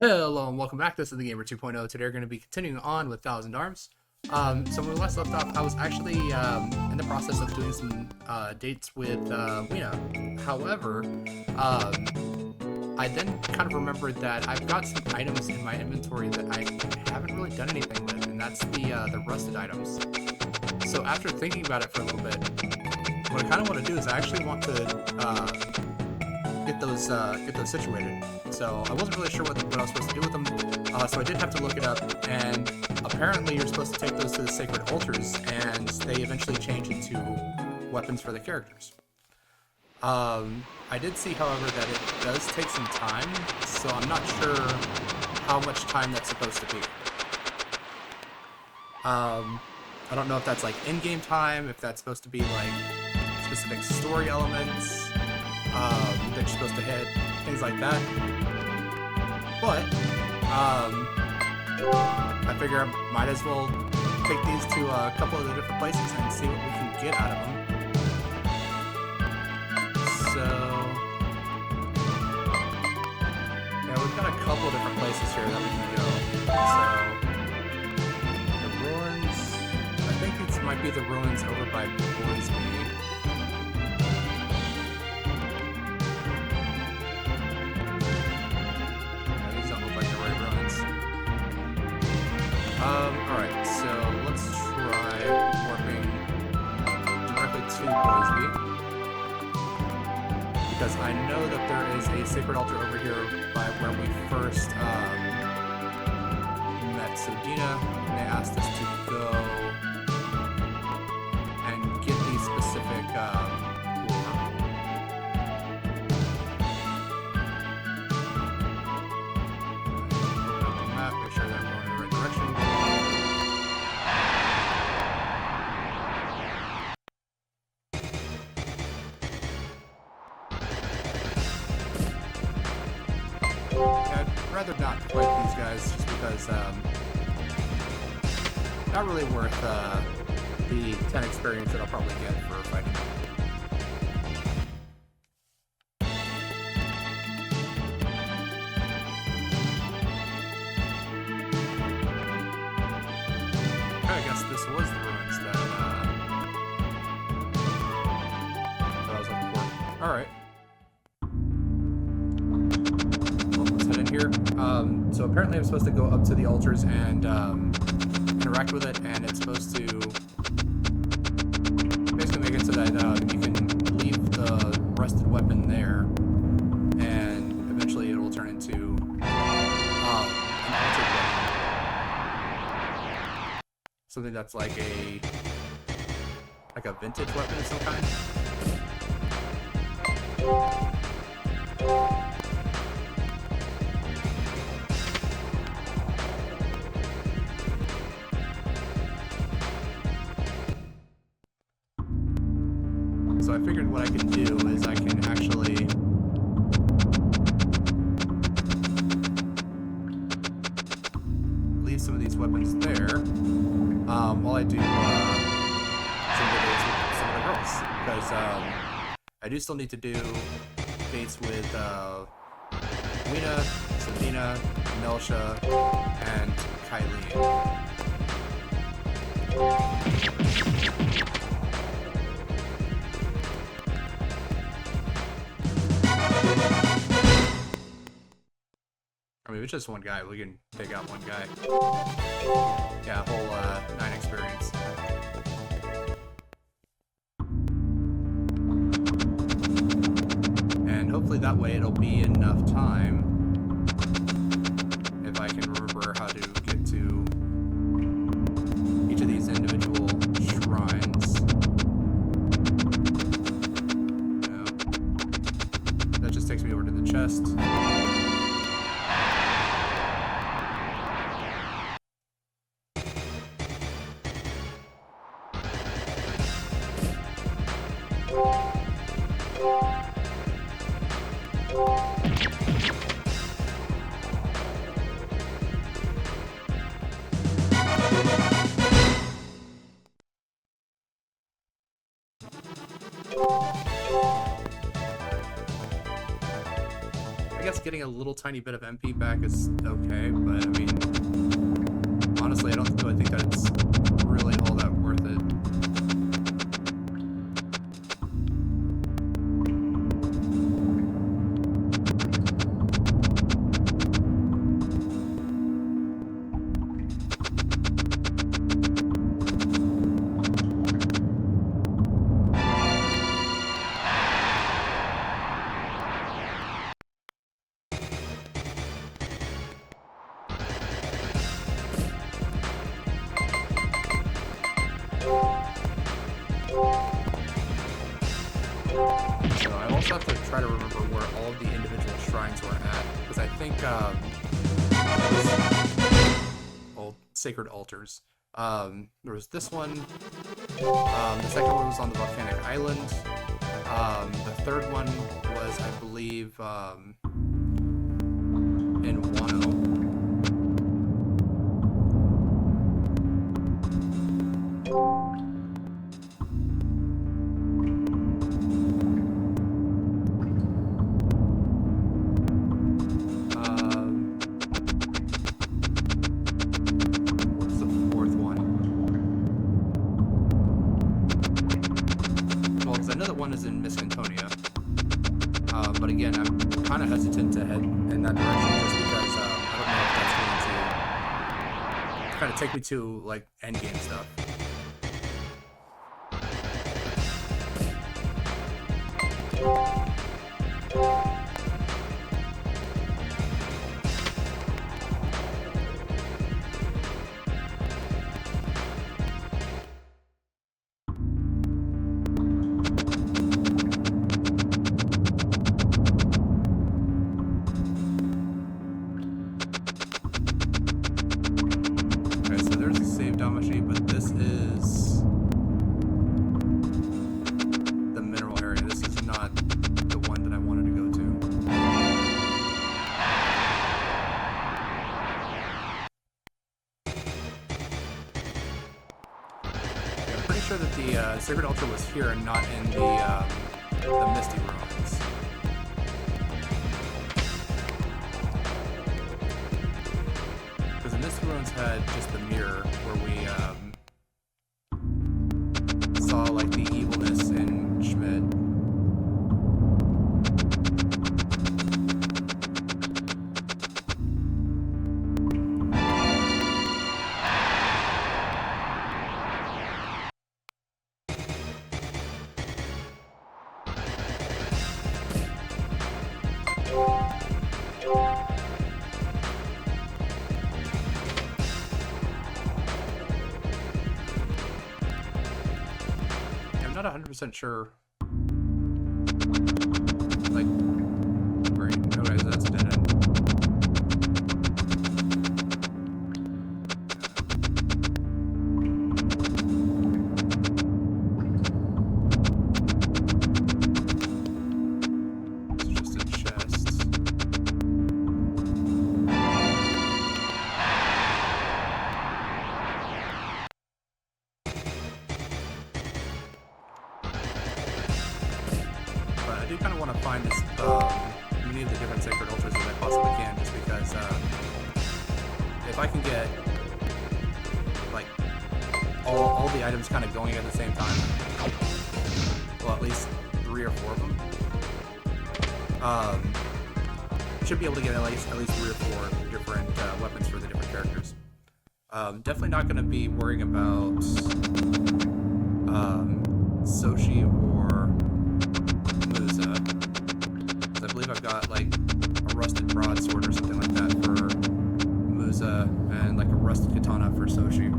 Hello and welcome back. This is the Gamer 2.0. Today we're going to be continuing on with Thousand Arms. So when we last left off, I was actually in the process of doing some dates with Weena. However, I then kind of remembered that I've got some items in my inventory that I haven't really done anything with, and that's the rusted items. So after thinking about it for a little bit, what I kind of want to do is I actually want to get those situated. So I wasn't really sure what I was supposed to do with them, so I did have to look it up, and apparently you're supposed to take those to the sacred altars, and they eventually change into weapons for the characters. I did see, however, that it does take some time, so I'm not sure how much time that's supposed to be. I don't know if that's like in-game time, if that's supposed to be like specific story elements that you're supposed to hit, things like that. But I figure I might as well take these to a couple of the different places and see what we can get out of them. So yeah, we've got a couple of different places here that we can go. So the ruins, I think these might be the ruins over by Boisby. Alright, so let's try warping directly to Boisby, because I know that there is a sacred altar over here by where we first met Sodina, and they asked us to go and get the specific map, make sure that I'm going in the right direction. I'd rather not fight these guys just because not really worth the 10 experience that I'll probably get for fighting them. I guess this was the ruins that I was looking for. Alright. Here. So apparently I'm supposed to go up to the altars and interact with it, and it's supposed to basically make it so that you can leave the rusted weapon there, and eventually it will turn into an altered weapon. Something that's like a vintage weapon of some kind. So I figured what I can do is I can actually leave some of these weapons there while I do some of the girls, because I do still need to do dates with Weena, Sodina, Melsha, and Kylie. I mean, it's just one guy. We can take out one guy. Yeah, whole 9 experience. And hopefully that way it'll be enough time if I can remember how to get to each of these individual shrines. That just takes me over to the chest. just getting a little tiny bit of MP back is okay, but I mean, honestly, I don't think that it's really all that worth it. So I also have to try to remember where all of the individual shrines were at, because I think old sacred altars. There was this one. The second one was on the volcanic island. The third one was, I believe, in Wano. One is in Miss Antonia, but again, I'm kind of hesitant to head in that direction just because I don't know if that's going to kind of take me to like endgame stuff. But this is the mineral area. This is not the one that I wanted to go to. Yeah, I'm pretty sure that the Sacred Altar was here and not in the Misty Ruins. Because the Misty Ruins had just the mirror where we saw like the evilness in Schmidt. I'm not 100% sure. Like, great. Okay, so that's a dead end. It's just a chest. But I do kind of want to find this, many of the different sacred altars that I possibly can, just because, if I can get, like, all the items kind of going at the same time, well, at least 3 or 4 of them, should be able to get at least 3 or 4 different, weapons for the different characters. Definitely not going to be worrying about, Soshi or Musa. I believe I've got like a rusted broadsword or something like that for Musa and like a rusted katana for Soshi.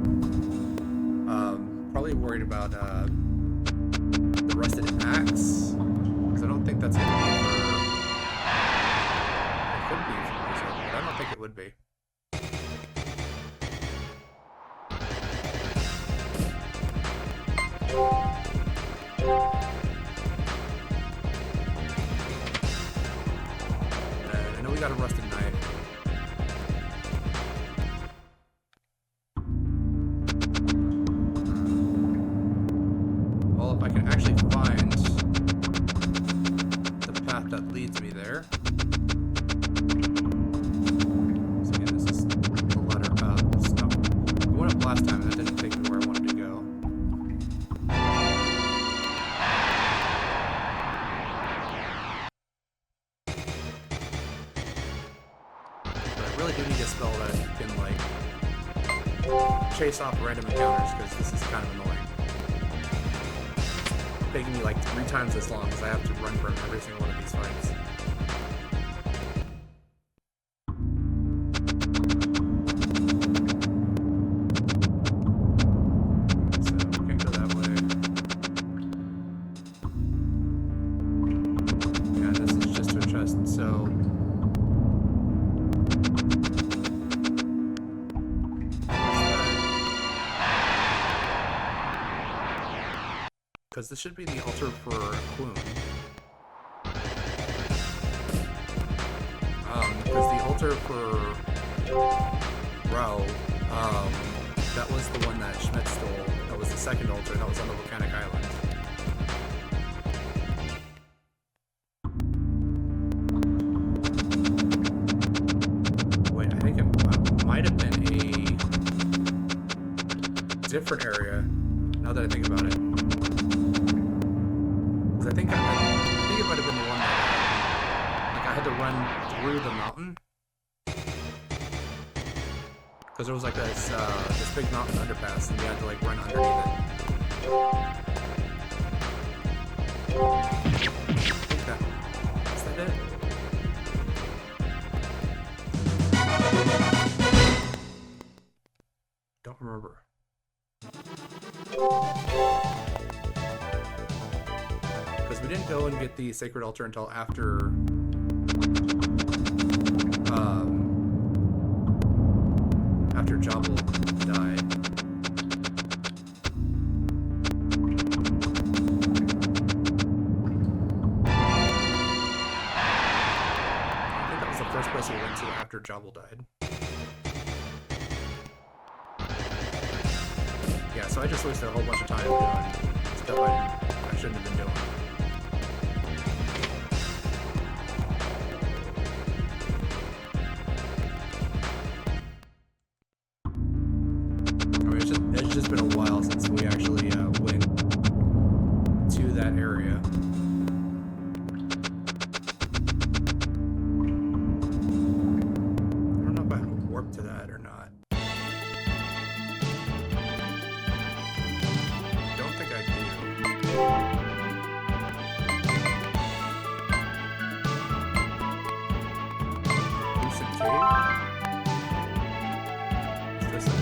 Probably worried about the rusted axe, because I don't think that's gonna be for. It could be for Musa, but I don't think it would be. I know we got a rusted knife. Well, if I can actually find the path that leads me there. really do need a spell that can, like, chase off random encounters, because this is kind of annoying. It's taking me, like, 3 times as long as I have to run from every single one of these fights. Because this should be the altar for Clune. Because the altar for Rao, that was the one that Schmidt stole. That was the second altar. That was on the Volcanic Island. Wait, I think it might have been a different area, now that I think about it. I think it might have been the one that, like, I had to run through the mountain, because there was like this big mountain underpass, and you had to like run underneath it. Is that it? Don't remember. We didn't go and get the sacred altar until after after Jabal died. I think that was the first place we went to after Jabal died. Yeah, so I just wasted a whole bunch of time doing stuff I shouldn't have been doing. It's just been a while since we actually went to that area. I don't know if I have to warp to that or not. I don't think I do. Lucid Cave? Is this it?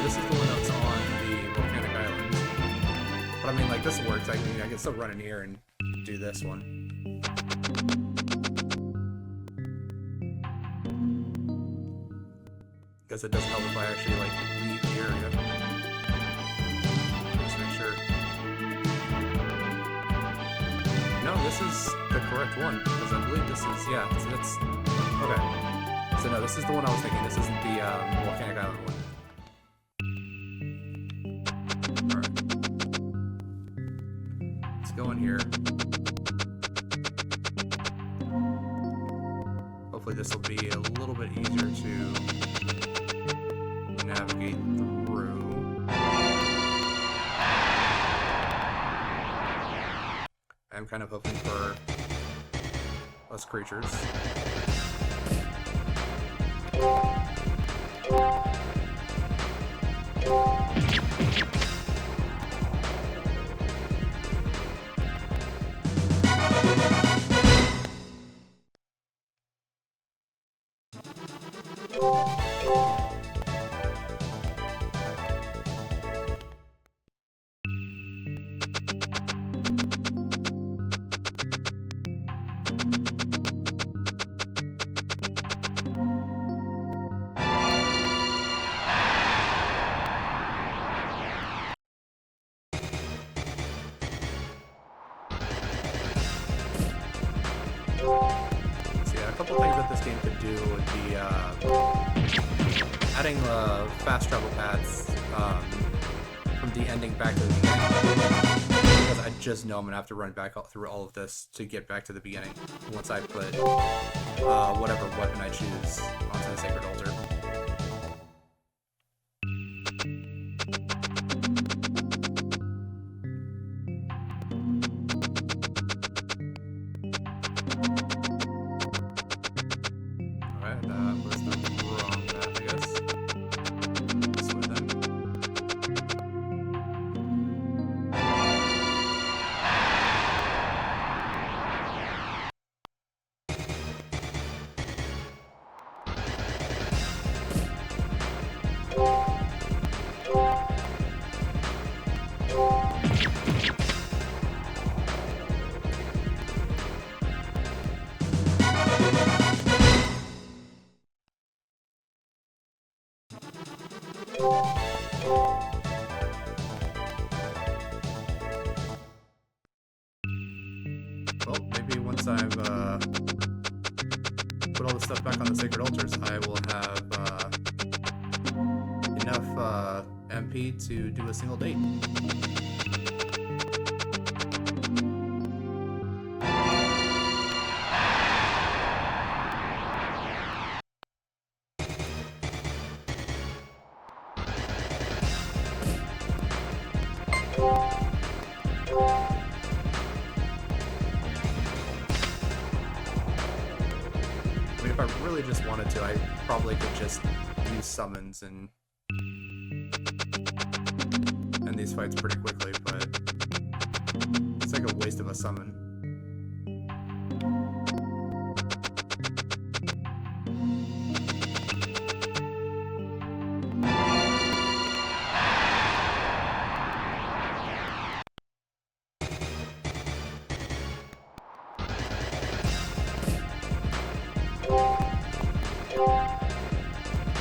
This is the one that's on the Volcanic Island. But I mean, like, this works. I can still run in here and do this one. Because it doesn't help if I actually, like, leave the area. Just make sure. No, this is the correct one. Because I believe this is, yeah, so that's, okay. So no, this is the one I was thinking. This isn't the Volcanic Island one. Go in here. Hopefully this will be a little bit easier to navigate through. I'm kind of hoping for less creatures. couple things that this game could do would be adding fast travel paths from the ending back to the beginning. Because I just know I'm gonna have to run back through all of this to get back to the beginning once I put whatever weapon I choose onto the sacred altar. once I've put all the stuff back on the sacred altars, I will have enough MP to do a single date. If I really just wanted to, I probably could just use summons and end these fights pretty quickly, but it's like a waste of a summon.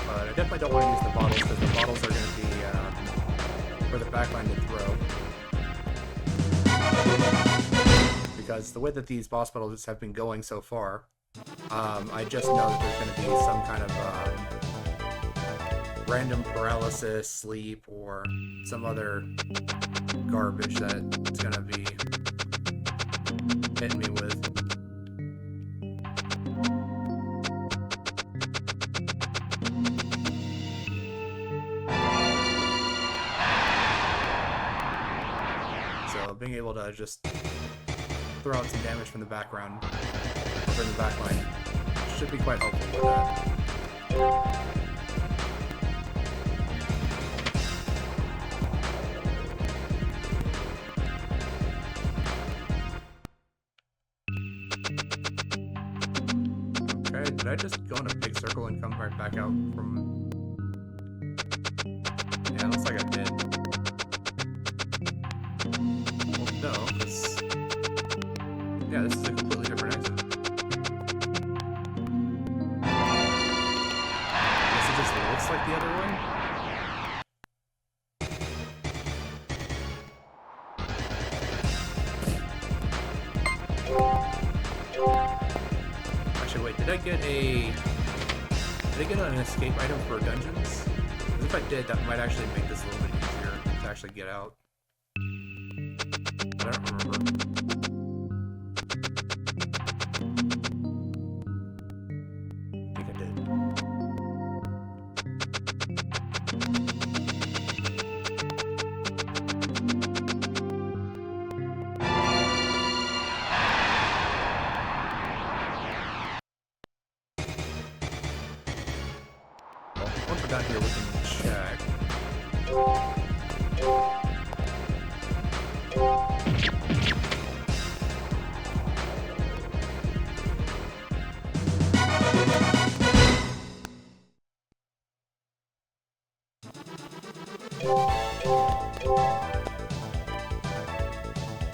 But I definitely don't want to use the bottles, because the bottles are going to be for the backline to throw. Because the way that these boss battles have been going so far, I just know that there's going to be some kind of random paralysis, sleep, or some other garbage that it's going to be hitting me with. So being able to just throw out some damage from the background, from the backline, should be quite helpful with that. Okay, did I just go in a big circle and come right back out from... Yeah, it looks like I did. Well, no, because... Yeah, this is a completely different exit. I guess it just looks like the other one? Actually, wait, did I get an escape item for dungeons? Because if I did, that might actually make this a little bit easier to actually get out. But I don't remember. I think I did. Well, once we're done here, we can check.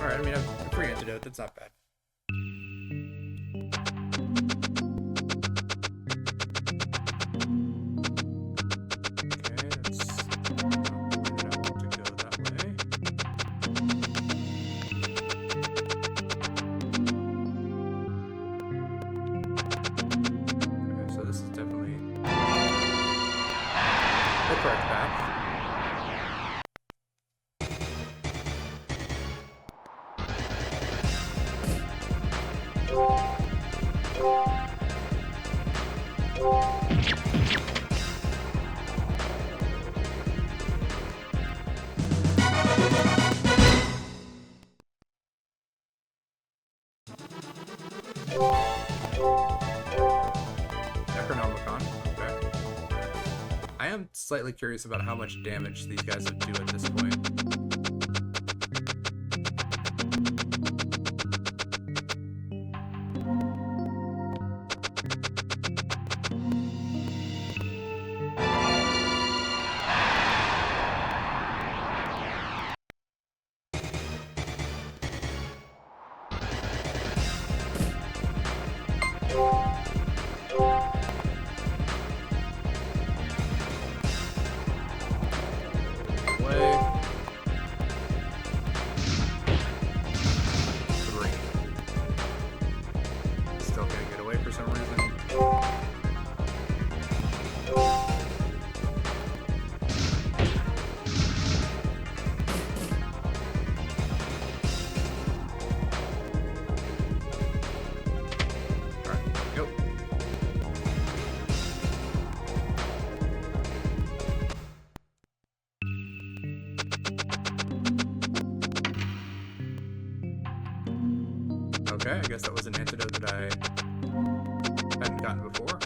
Alright, I mean, a free antidote, that's not bad. Okay, that's... I don't want to go that way. Okay, so this is definitely the correct path. Necronomicon, okay. I am slightly curious about how much damage these guys would do at this point. Okay, I guess that was an antidote that I hadn't gotten before.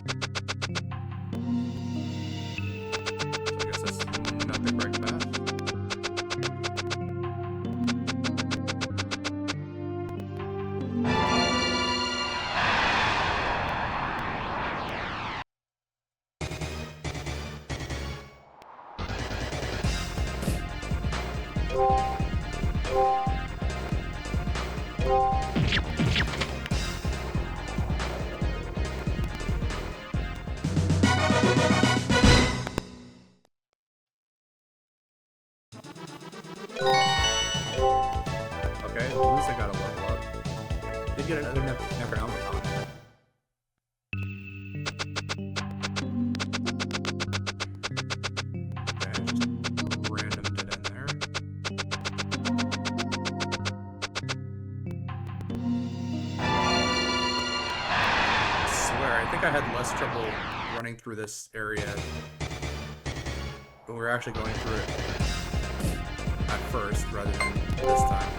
So I guess that's not the correct path. Okay, at least I got a level up. Did get another Necronomicon. Okay, just random dead end there. I swear, I think I had less trouble running through this area when we were actually going through it at first rather than this time.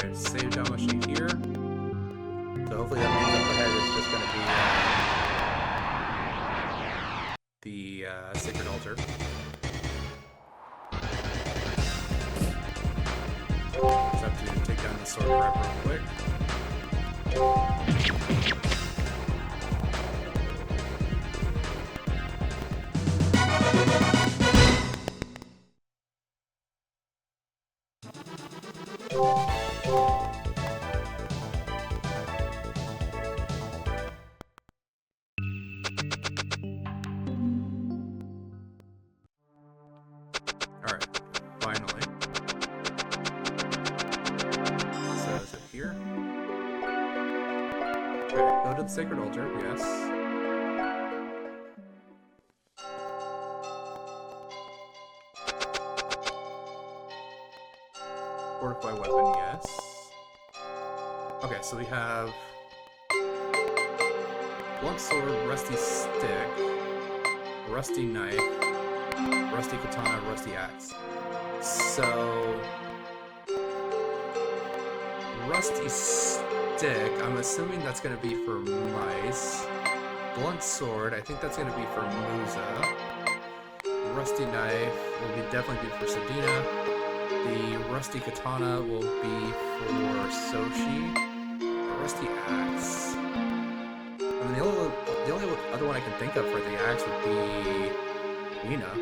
Okay, save Damashi here. So hopefully that means up ahead is just going to be the Sacred Altar. Just have to take down the sword grab real quick. Alright, finally. So is it here? Okay, go to the Sacred Altar, yes. Fortify weapon, yes. Okay, so we have blunt sword, rusty stick, rusty knife, rusty katana, rusty axe. So rusty stick, I'm assuming that's going to be for mice. Blunt sword, I think that's going to be for Musa. Rusty knife will definitely be for Sabina. The rusty katana will be for Soshi. The rusty axe. I mean, the only other one I can think of for the axe would be Nina.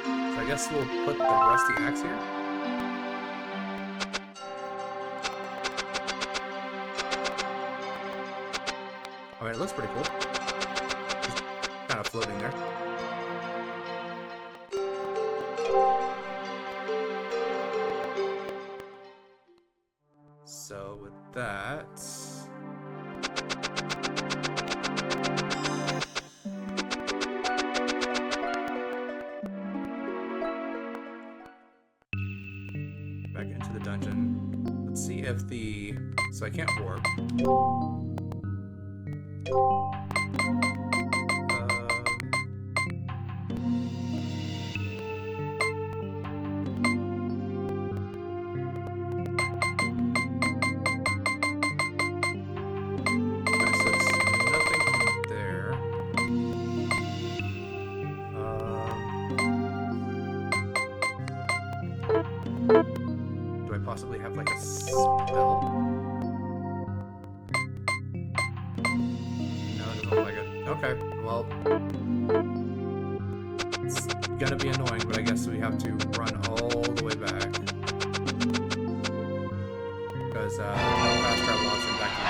So I guess we'll put the rusty axe here. I mean, it looks pretty cool. Just kind of floating there. So with that, back into the dungeon. Let's see if so I can't warp. Do I possibly have like a spell? No, it doesn't look like it. Okay, well, it's gonna be annoying, but I guess we have to run all the way back because no fast travel option back to the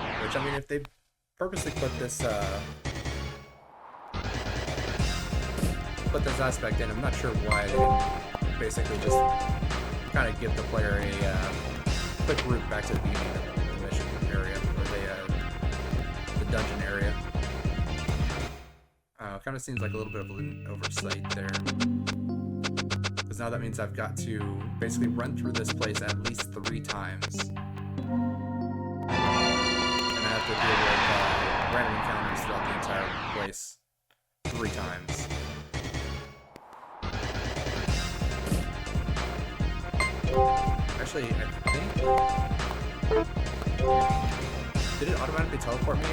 beginning. Which, I mean, if they purposely put this aspect in, I'm not sure why they didn't basically just kind of give the player a quick route back to the beginning of the mission area, or the dungeon area. kind of seems like a little bit of an oversight there. Because now that means I've got to basically run through this place at least 3 times. And I have to deal with random encounters throughout the entire place 3 times. Actually, I think... Did it automatically teleport me?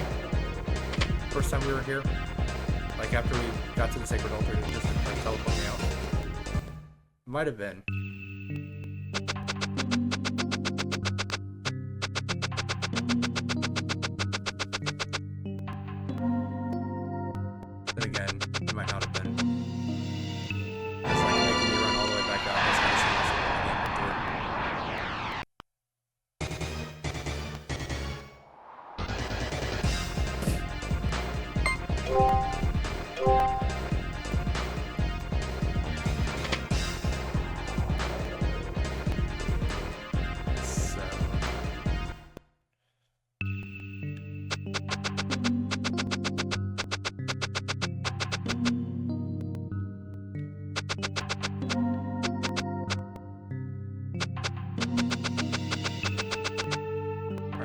First time we were here? Like, after we got to the Sacred Altar, did it just, like, teleport me out? Might have been. Then again, it might not have been. It's like making me run all the way back out. That's kind of something the game would do.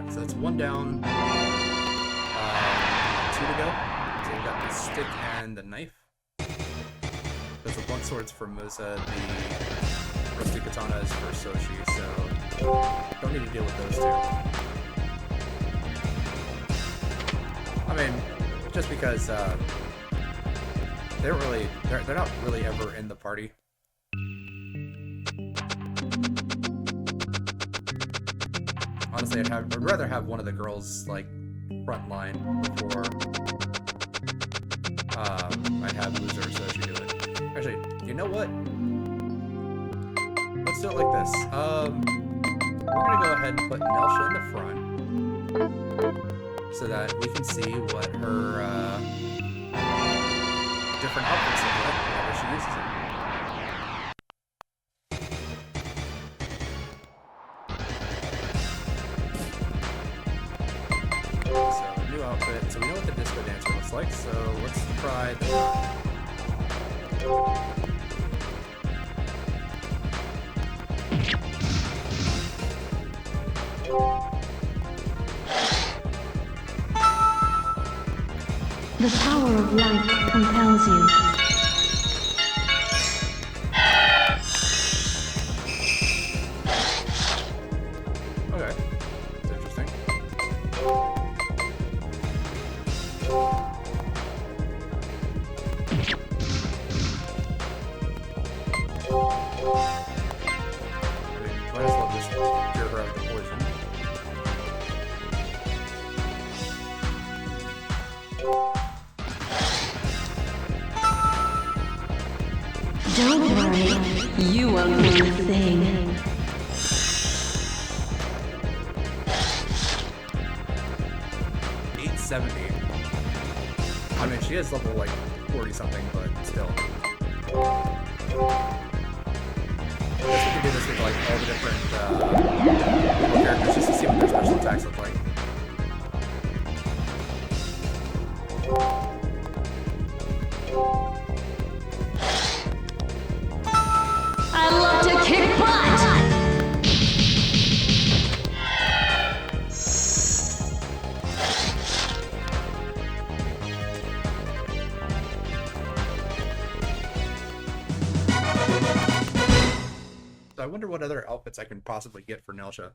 So that's 1 down, 2 to go. So we've got the stick and the knife. Because the blunt sword's for Musa, the rusty katana is for Soshi, so don't need to deal with those 2. I mean, just because they're not really ever in the party. Honestly, I'd rather have one of the girls, like, front line before I'd have Loser or Soshi do it. Actually, you know what? Let's do it like this. We're gonna go ahead and put Nelsha in the front so that we can see what her different outfits look like whenever she uses them. So we know what the disco dancer looks like, so let's try the The power of light compels you. Okay, that's interesting. Might as well just cure her of the poison. Don't worry, you won't do a thing. $870. I mean, she is level like 40 something, but still. I guess we can do this with like all the different characters just to see what their special attacks look like. I love to kick butt! So I wonder what other outfits I can possibly get for Nelsha.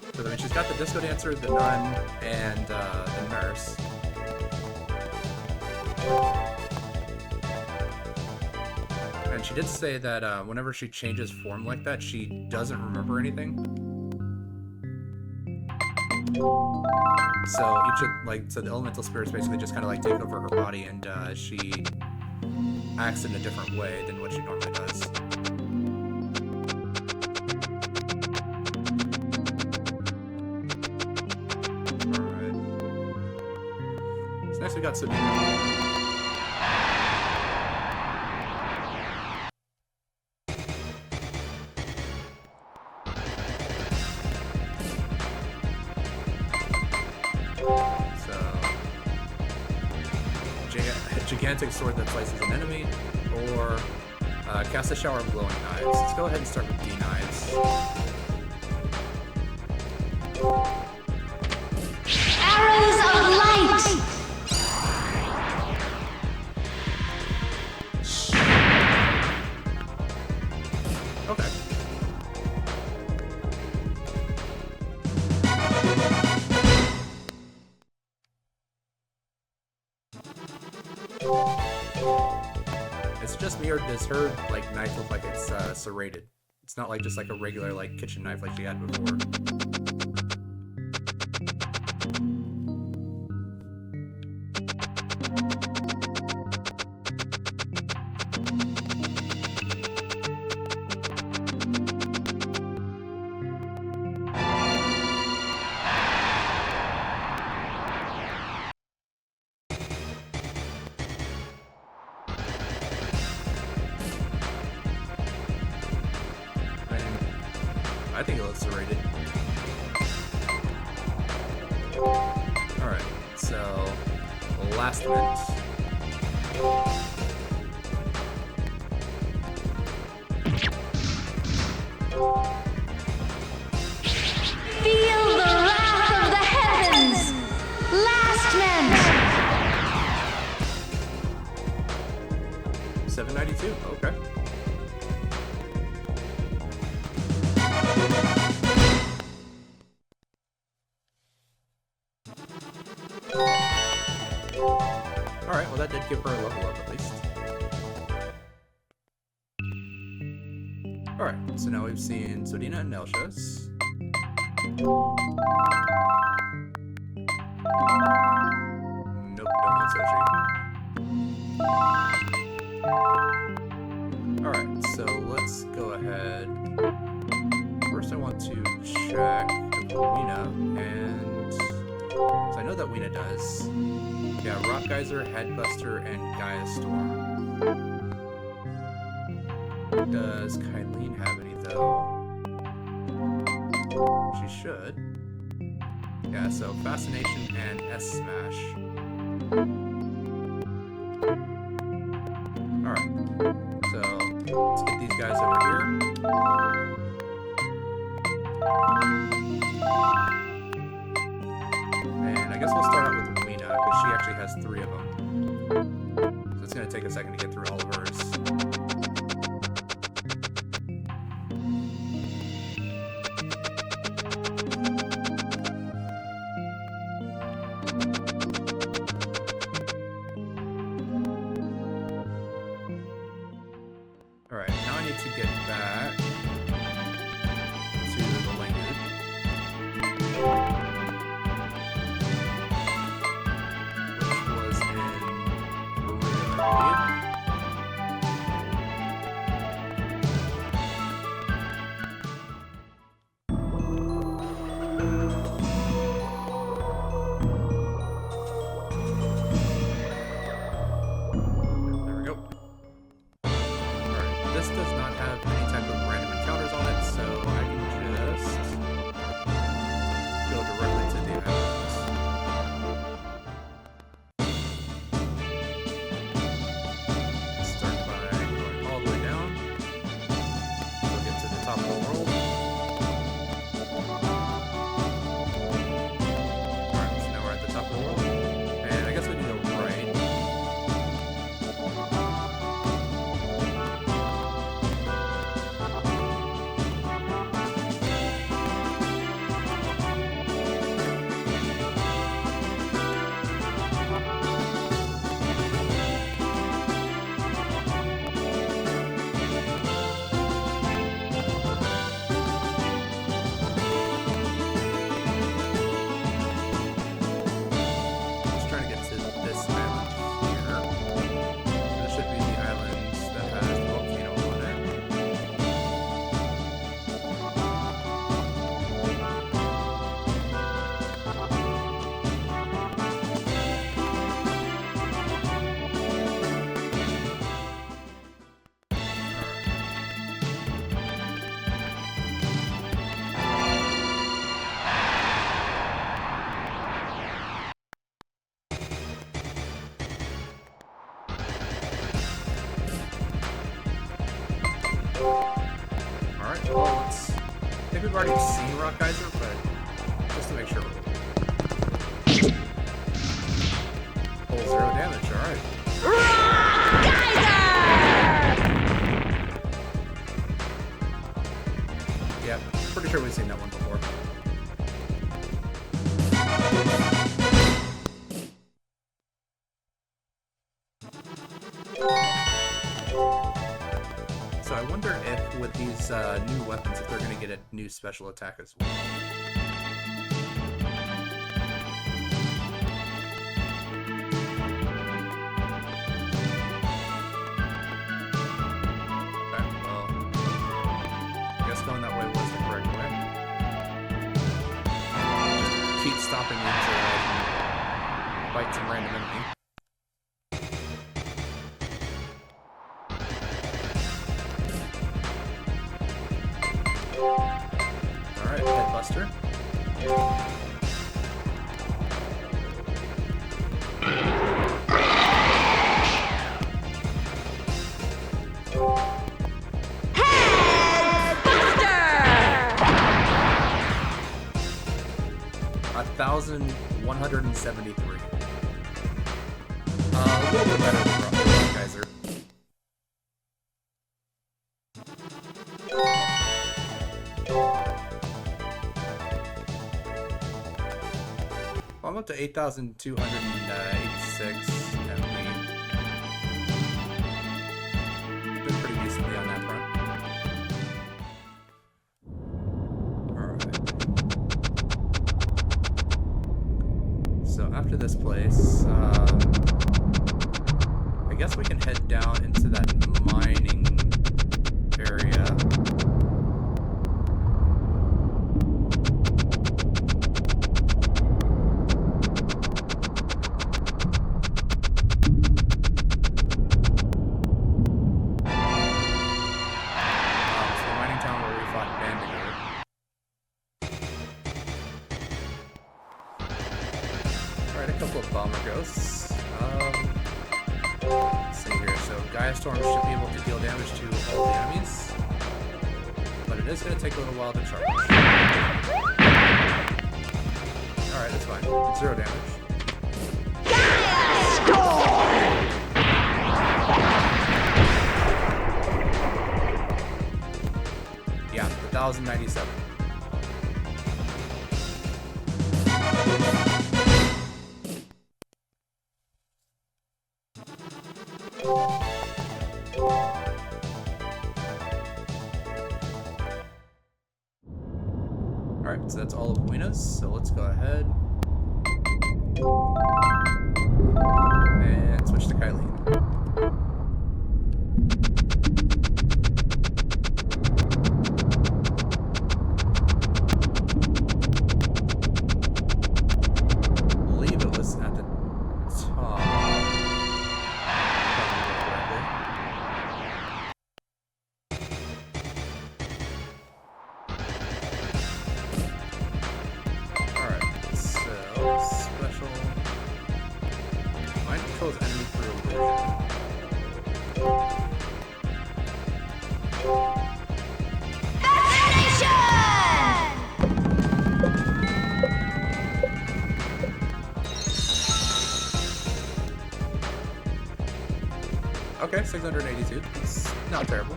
Because I mean, she's got the disco dancer, the nun, and the nurse. And she did say that whenever she changes form like that, she doesn't remember anything. So so the elemental spirits basically just kind of like take over her body, and she acts in a different way than what she normally does. Next we got Sabina. gigantic sword that slices an enemy, or cast a shower of glowing knives. Let's go ahead and start with D knives. Arrows of light! Okay. Is it just me, or does her like knife look like it's serrated? It's not like just like a regular like kitchen knife like she had before. I think it looks serrated. Alright, so last mint. Feel the wrath of the heavens! Last man! 792, okay. Alright, well that did give her a level up at least. Alright, so now we've seen Sodina and Nelsha's. Nope, don't want Sochi. Alright, so let's go ahead. First I want to check Weena, and so I know that Weena does. Yeah, Rock Geyser, Headbuster, and Gaia Storm. Does Kylene have any though? She should. Yeah, so Fascination and S-Smash. Alright, so let's get these guys over here. And I guess we'll start out with Weena, because she actually has 3 of them. So it's going to take a second to get through all of hers. Alright, now I need to get back to the Languid. Which was in Maroon, I believe. There we go. Alright, this does not have any type of random Alright, well, let's... I think we've already seen Rock Geyser, but just to make sure. Full 0 damage, alright. Rock Geyser! Yep, pretty sure we've seen that one before. So I wonder if with these new weapons, if they're going to get a new special attack as well. Okay, well, I guess going that way was the correct way. Just keep stopping me until I can fight some random enemy. Alright, Headbuster. Headbuster! 1,173. A little bit better than Rock Geyser. I'm up to 8,286 MP. Been pretty decently on that front. Alright. So after this place, I guess we can head down into that mining area. Alright, a couple of bomber ghosts. Let's see here. So Gaia Storm should be able to deal damage to all the enemies. But it is going to take a little while to charge. Alright, that's fine. 0 damage. Yeah, 1,097. Alright, so that's all of Weena's, so let's go ahead and switch to Kylene. I believe it was at the top. Enemy through illusion. Okay, 682. It's not terrible.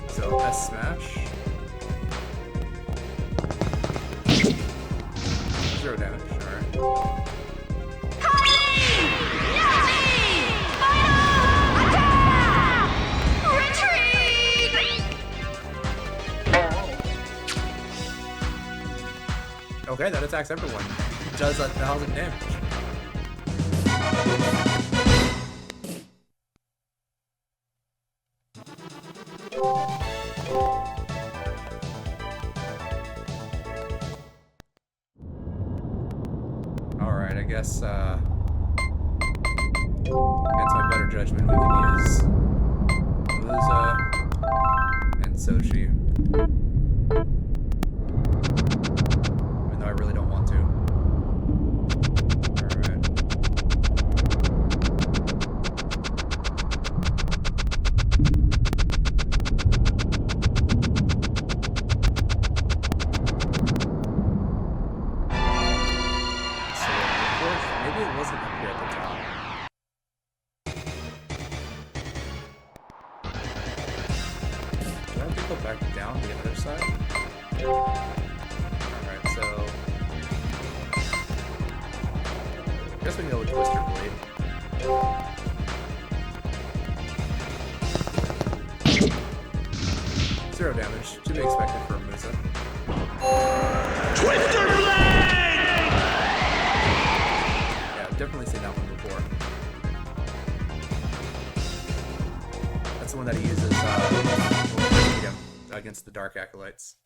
So S smash. 0 damage. Okay, that attacks everyone. Does 1,000 damage. Alright, I guess, against my better judgment, we can use Musa and Sochi. Even though I really don't want to. Alright. maybe it wasn't up here at the top. Do I have to go back down the other side? Alright, so... I guess we can go with Twister Blade. 0 damage, to be expected for Musa. Twister Blade! Yeah, I've definitely seen that one before. That's the one that he uses when we beat him against the Dark Acolytes.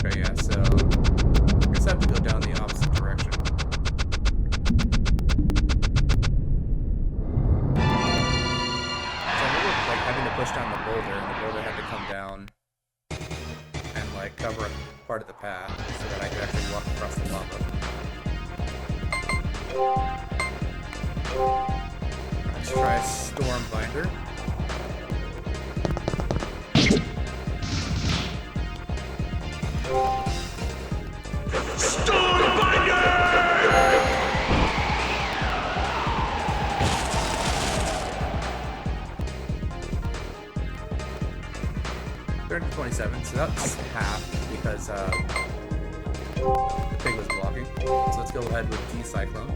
Okay, yeah, so I guess I have to go down the opposite direction. So I'm like having to push down the boulder, and the boulder had to come down and like cover up part of the path so that I could actually walk across the lava. Let's try Stormbinder. Stormbinder! 327, so that's half because the pig was blocking. So let's go ahead with D-Cyclone.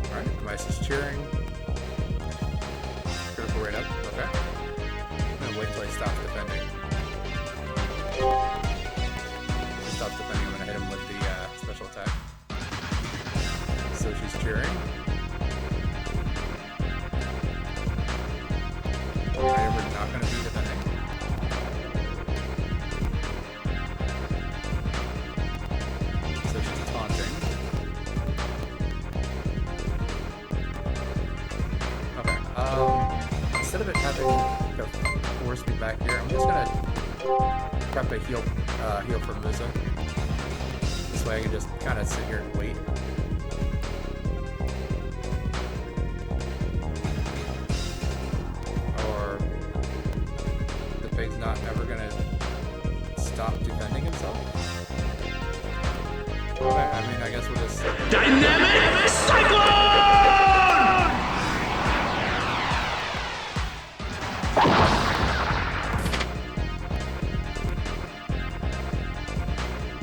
Alright, device is cheering. Critical rate up, okay. I'm gonna wait till he stops defending. If he stops defending, I'm gonna hit him with the special attack. So she's cheering. Alright, we're not gonna be defending. So she's taunting. Okay, instead of it having to force me back here, I'm just gonna prep a heal for Musa. This way I can just kind of sit here and wait. Pig's not ever gonna stop defending himself. Okay, I mean, I guess we'll just... Dynamic Cyclone!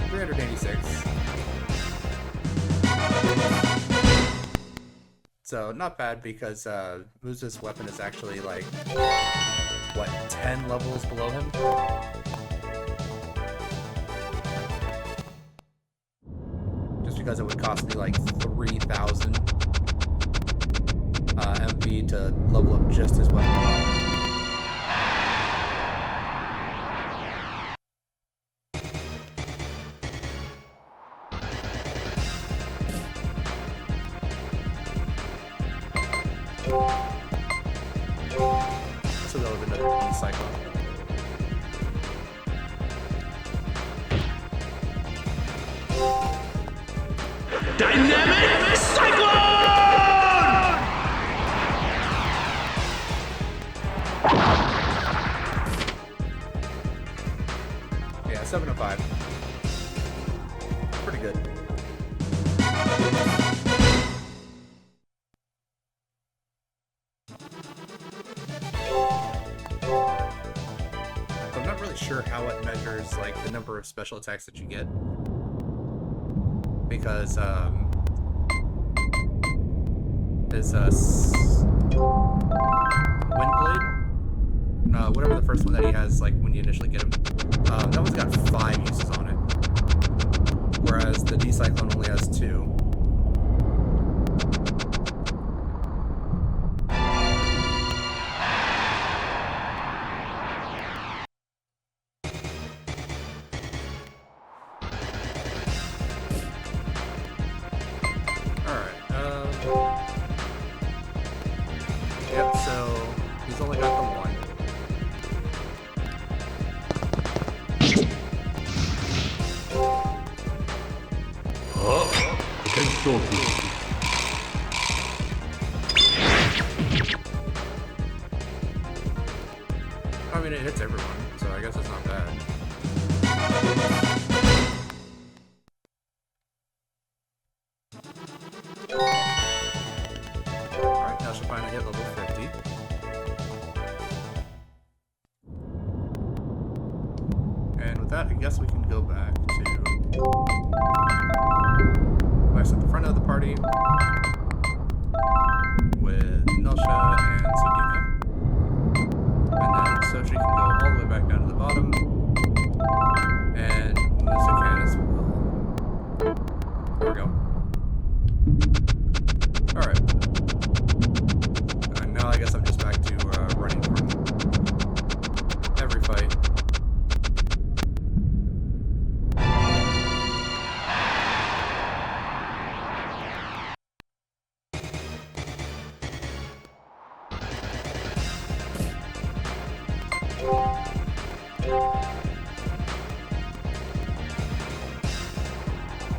386. So, not bad because Musa's weapon is actually like, what, 10 levels below him? Just because it would cost me like 3,000 MP to level up just his weapon. So go with another D-Cyclone. Dynamic Cyclone! Yeah, 705. Pretty good. I'm not really sure how it measures like the number of special attacks that you get, because this Windblade, whatever the first one that he has, like when you initially get him, that one's got 5 uses on it, whereas the D-Cyclone only has 2. Yep, so he's only got the 1. I mean, it hits everyone, so I guess it's not bad. Alright, now she'll finally hit level 50. And with that, I guess we can go back to Vice at the front of the party with Nelsha and Sudina. And then Sochi can go all the way back down to the bottom. And Musa can as well. There we go. Alright. And now I guess I'm just back to running from every fight.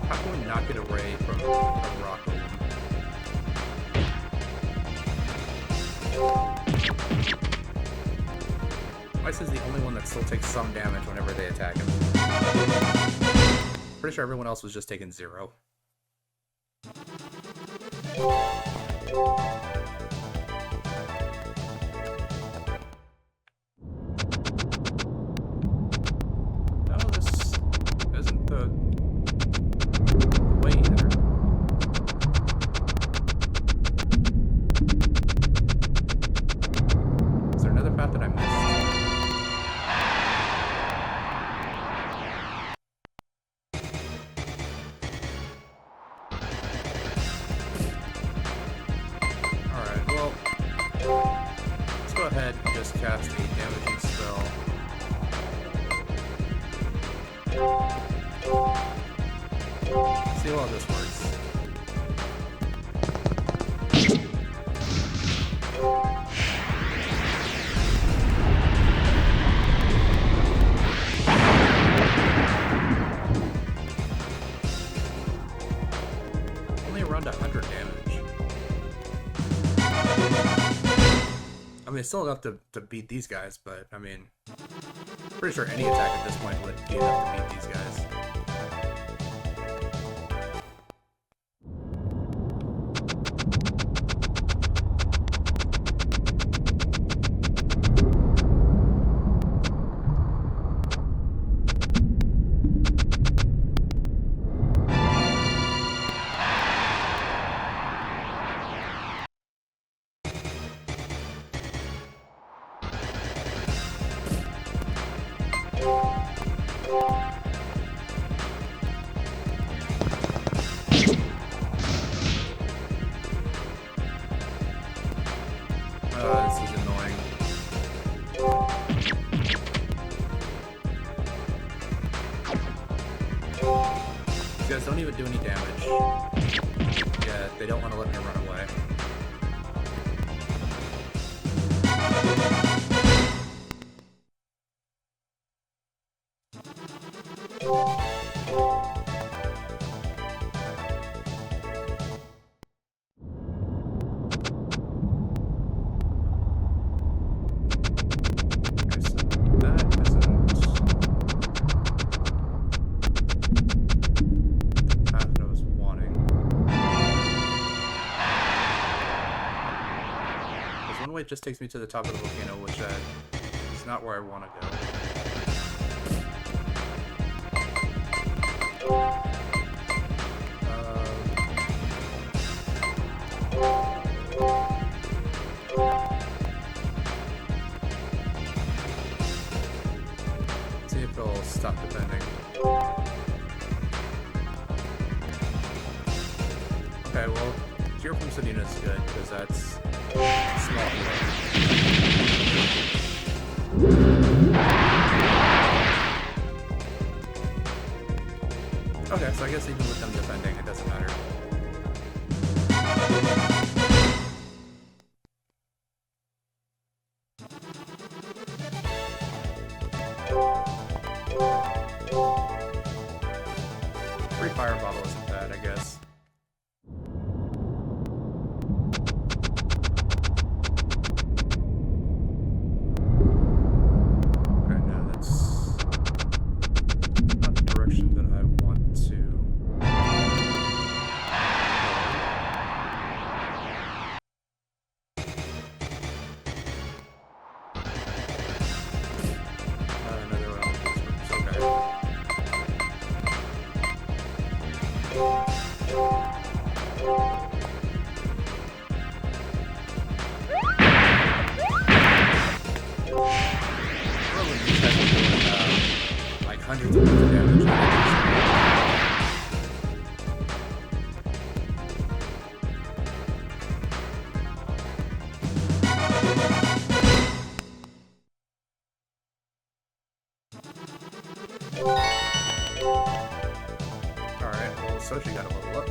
How can we knock it away from rock? Ice is the only one that still takes some damage whenever they attack him. Pretty sure everyone else was just taking 0. No, this isn't the way either. Is there another path that I missed? Alright, well, let's go ahead and just cast a damaging spell. See how this works. Only around 100 damage. I mean, it's still enough to beat these guys, but I mean, pretty sure any attack at this point would be enough to beat these guys. This is annoying. These guys don't even do any damage. Yeah, they don't want to let me run away. It just takes me to the top of the volcano, which is not where I want to go. See if it'll stop defending. Okay, well, Cure from Sudina is good, because that's small. Okay, so I guess even with them defending, it doesn't matter. Free fire bottle isn't bad, I guess. hundreds of points of damage. Alright, well, Sochi got a level up.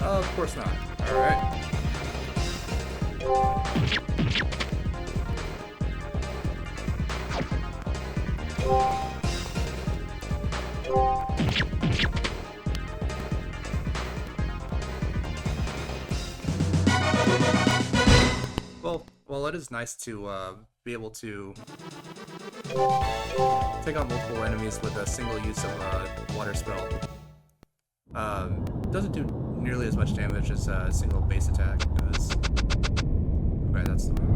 Of course not. Alright. Well, it is nice to be able to take on multiple enemies with a single use of a water spell. Doesn't do nearly as much damage as a single base attack does. Okay, that's the way.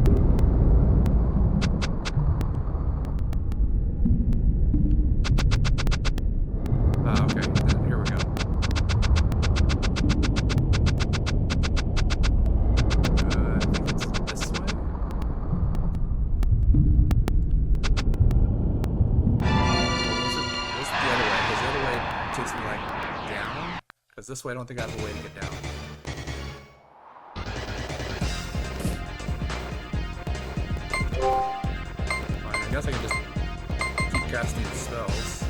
Okay, then here we go. I think it's this way. What's the other way? Because the other way takes me like down. Because this way I don't think I have a way to get down. Fine, I guess I can just keep casting spells.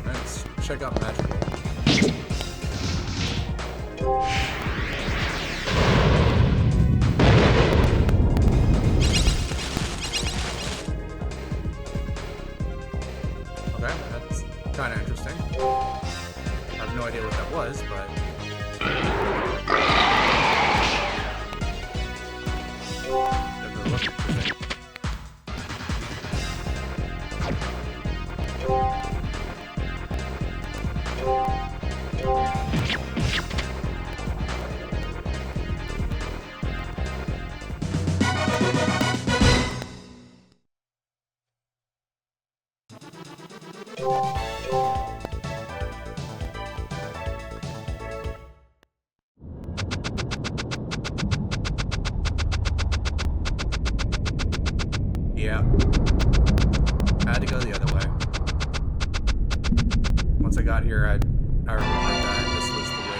Let's check out magical. Okay, that's kind of interesting. I have no idea what that was, but it looked interesting. Yeah. I had to go the other way. Once I got here, I remembered that this was the way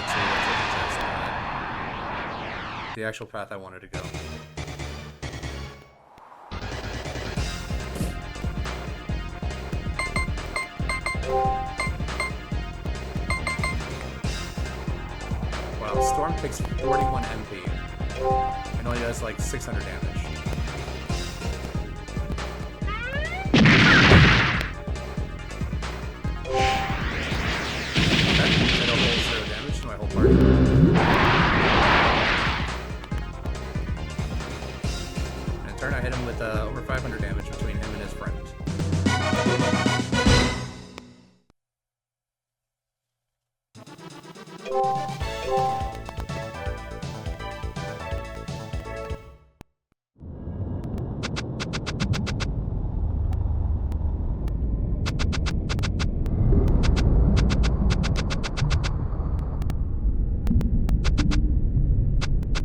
to the actual path I wanted to go. Wow, Storm takes 41 MP and only does like 600 damage. I hit him with over 500 damage between him and his friend.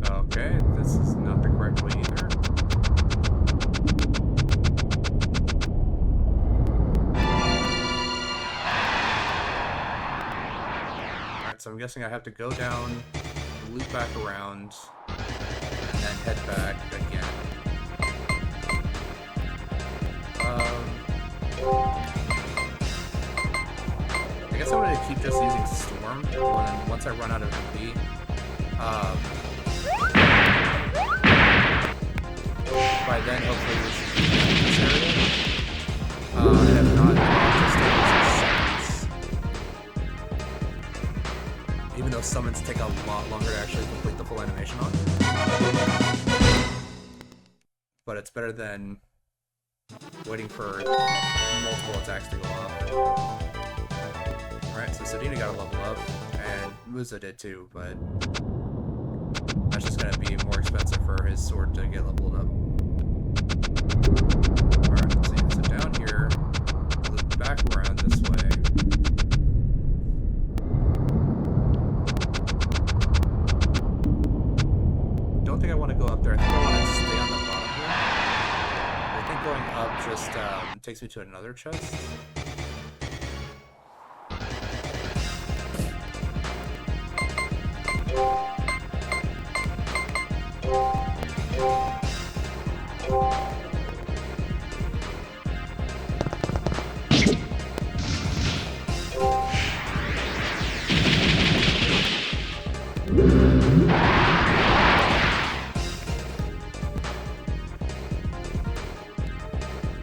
Okay, this is not the correct way either. So I'm guessing I have to go down, loop back around, and then head back again. I guess I'm going to keep just using Storm once I run out of MP. By then, hopefully, we should be done in this area. And if not, I'll just take some summons. Even though summons take a lot longer to actually complete the full animation on. But it's better than waiting for multiple attacks to go off. Alright, so Sedina got a level up, and Musa did too, but that's just gonna be more expensive for his sword to get leveled up. Alright, let's see. So down here, loop back around this way. Don't think I want to go up there. I think I want to stay on the bottom here. I think going up just takes me to another chest.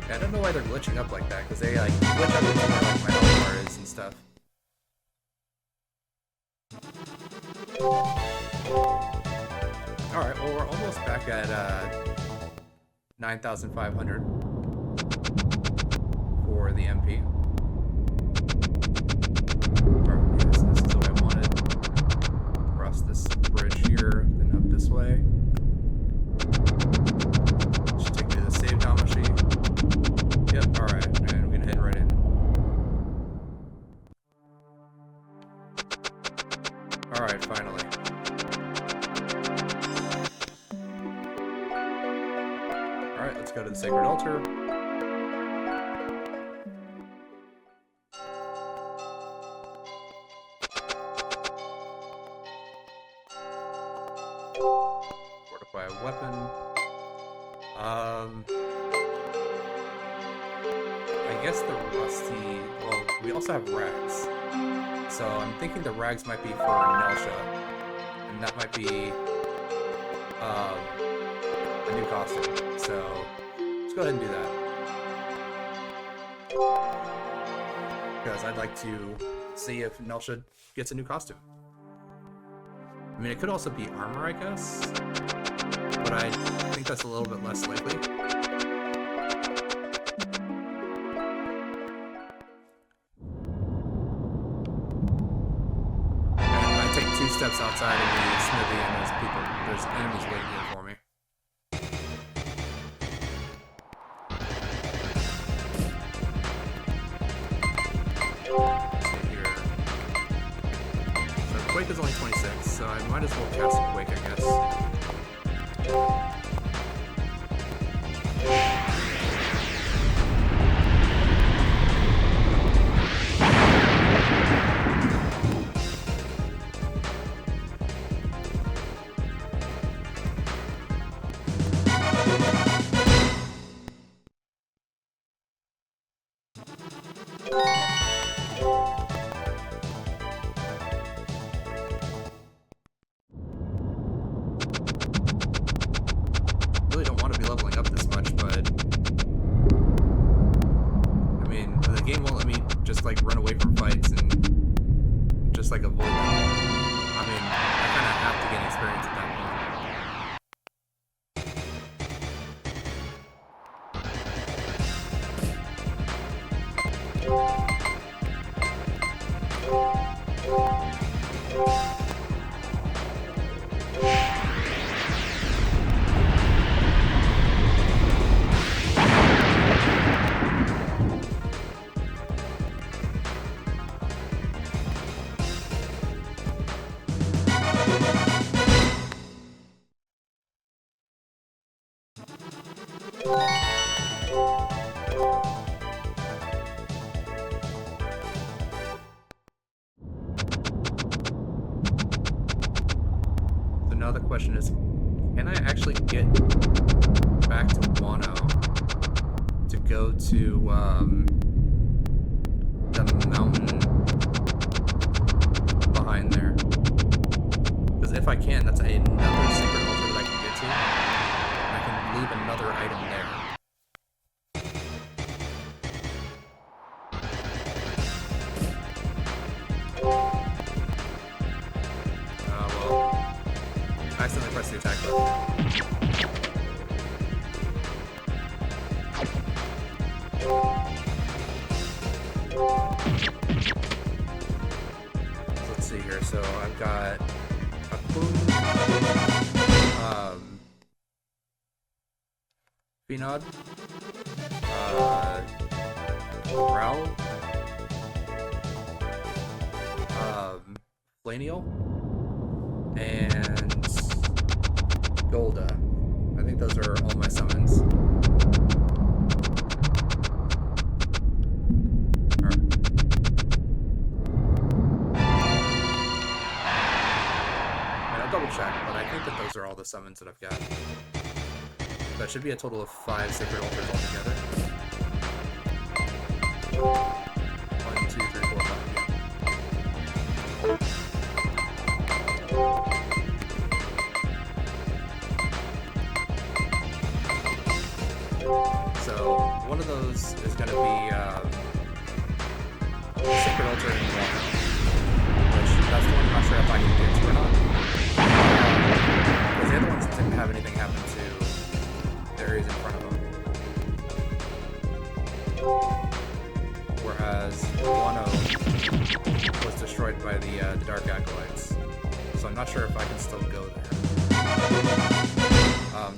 I don't know why they're glitching up like that, because they like glitch up into where like my health bar is and stuff. Alright, well we're almost back at 9,500 for the MP. Alright, yes, this is what I wanted. Cross this bridge here, then up this way. Should take me to the save down machine. Yep, alright, and we're gonna head right in. Alright, finally. Alright, let's go to the Sacred Altar. Fortify a weapon. I guess the rusty. Well, we also have rags, so I'm thinking the rags might be for Nelsha, and that might be a new costume. So let's go ahead and do that, because I'd like to see if Nelsha gets a new costume. I mean, it could also be armor, I guess, but I think that's a little bit less likely. Steps outside of the smithy, and there's enemies waiting here for me. Let's see here. So Quake is only 26, so I might as well cast Quake, I guess. Really don't want to be leveling up this much, but I mean, the game won't let me just like run away from fights and just like avoid them. I mean, I kind of have to gain experience at that point. So now the question is, can I actually get back to Wano to go to the mountain behind there? Because if I can, that's another secret altar that I can get to. And I can leave another accidentally pressed the attack button. Let's see here. So I've got Akun, Phenod, Growl, Flaniel, and Golda. I think those are all my summons. Double check, but I think that those are all the summons that I've got. That should be a total of 5 Sacred Altars altogether. 1, 2, 3, 4, 5. So, one of those is going to be Sacred Altar in water, which that's the one I'm not sure if I can get to or not. Because the other ones didn't have anything happen to the areas in front of them. Whereas Wano was destroyed by the Dark Acolytes. So I'm not sure if I can still go there.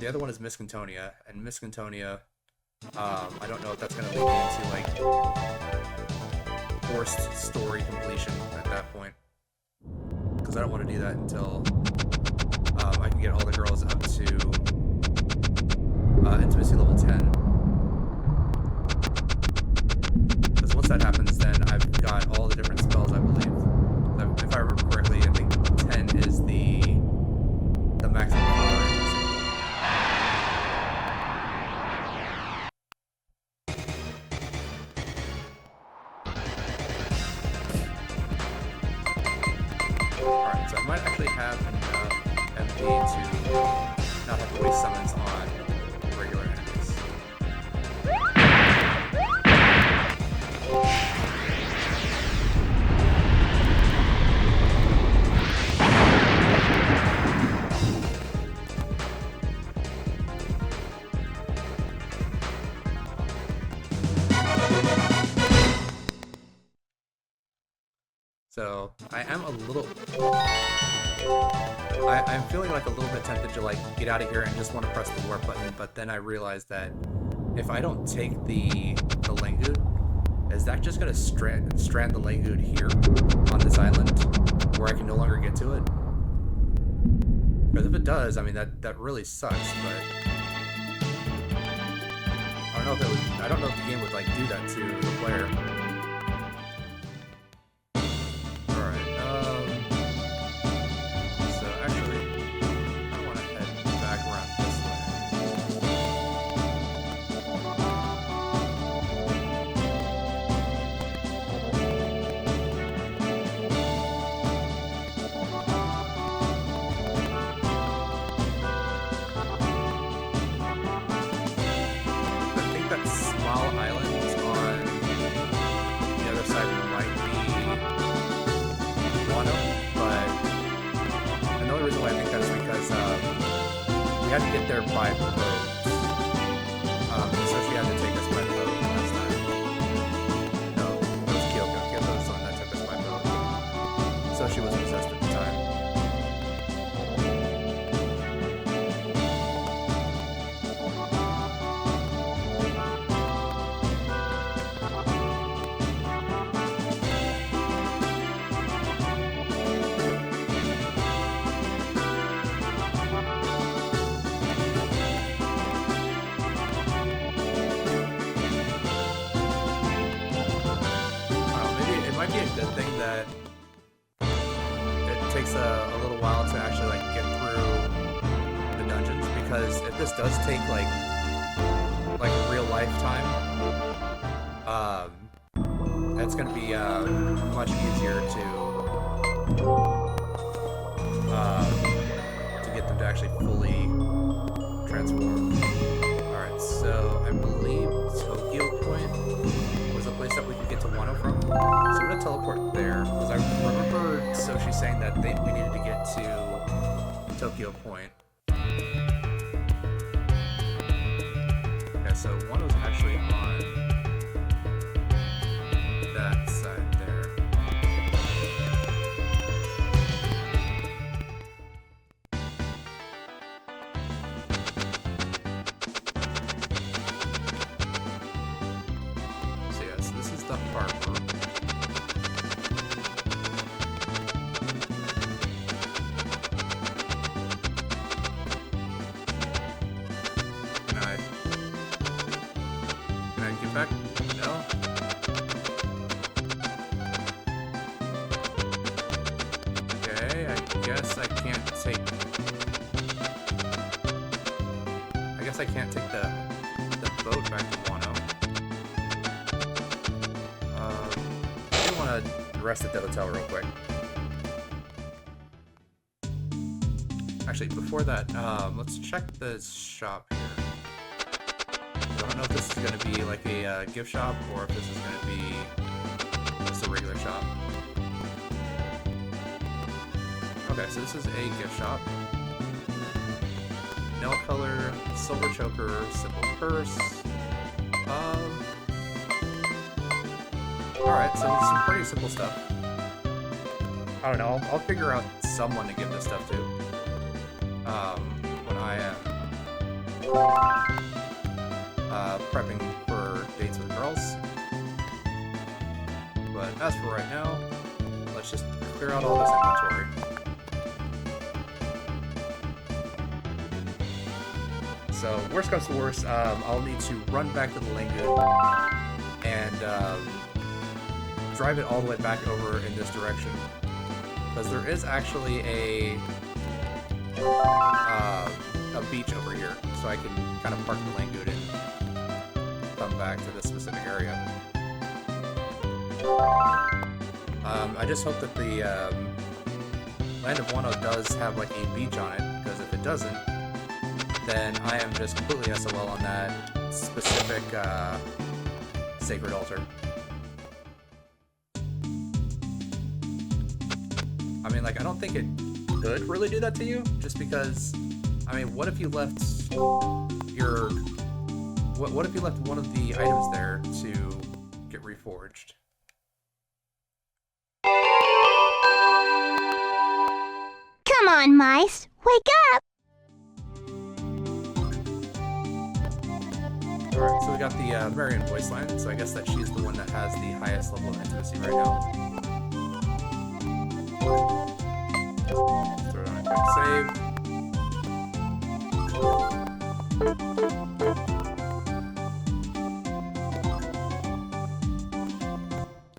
The other one is Miscantonia, and Miscantonia, I don't know if that's going to lead me into, like, forced story completion at that point. Because I don't want to do that until I can get all the girls up to Intimacy level 10. Because once that happens, then I've got all the different spells, I believe. If I remember correctly, I think 10 is the maximum power. Alright, so I might actually have enough MP to not have to waste summons on regular enemies. So I am a little, I'm feeling like a little bit tempted to like get out of here and just want to press the warp button, but then I realized that if I don't take the Langood, is that just gonna strand the Langood here on this island where I can no longer get to it? Because if it does, I mean that really sucks. But I don't know if it would. I don't know if the game would like do that to the player. Had to get there by boat. So she had to take us by boat last time. No, it was Kyoko. Kyoko's the one that took us by boat. So she was possessed at the time. Might be a good thing that it takes a little while to actually like get through the dungeons, because if this does take like real life time, it's gonna be much easier to get them to actually fully transform. Alright, so I believe Tokyo Point was a place that we could get to Wano from. So I'm gonna teleport there, because I remember Soshi saying that we needed to get to Tokyo Point. Okay, so one was actually on that side there. So yes, this is the harbor. Can I get back? No? Okay, I guess I can't take... I guess I can't take the boat back to Wano. I do want to rest at the hotel real quick. Actually, before that, let's check the shop here. I don't know if this is going to be like a gift shop or if this is going to be just a regular shop. Okay, so this is a gift shop. Nail color, silver choker, simple purse. Alright, so some pretty simple stuff. I don't know, I'll figure out someone to give this stuff to. When I am prepping for dates with girls. But as for right now, let's just clear out all this inventory. So, worst comes to worst, I'll need to run back to the Langoon and drive it all the way back over in this direction. Because there is actually a beach over here, so I can kind of park the Langoon and come back to this specific area. I just hope that the Land of Wano does have like a beach on it, because if it doesn't, then I am just completely SOL on that specific sacred altar. I mean, like, I don't think it could really do that to you, just because, I mean, what if you left your... What if you left one of the items there to get reforged? Come on, mice. Wake up! Alright, so we got the Marion voice line, so I guess that she's the one that has the highest level of intimacy right now. Throw it on a quick save.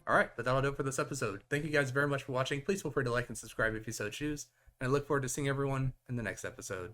Alright, but that'll do it for this episode. Thank you guys very much for watching. Please feel free to like and subscribe if you so choose. And I look forward to seeing everyone in the next episode.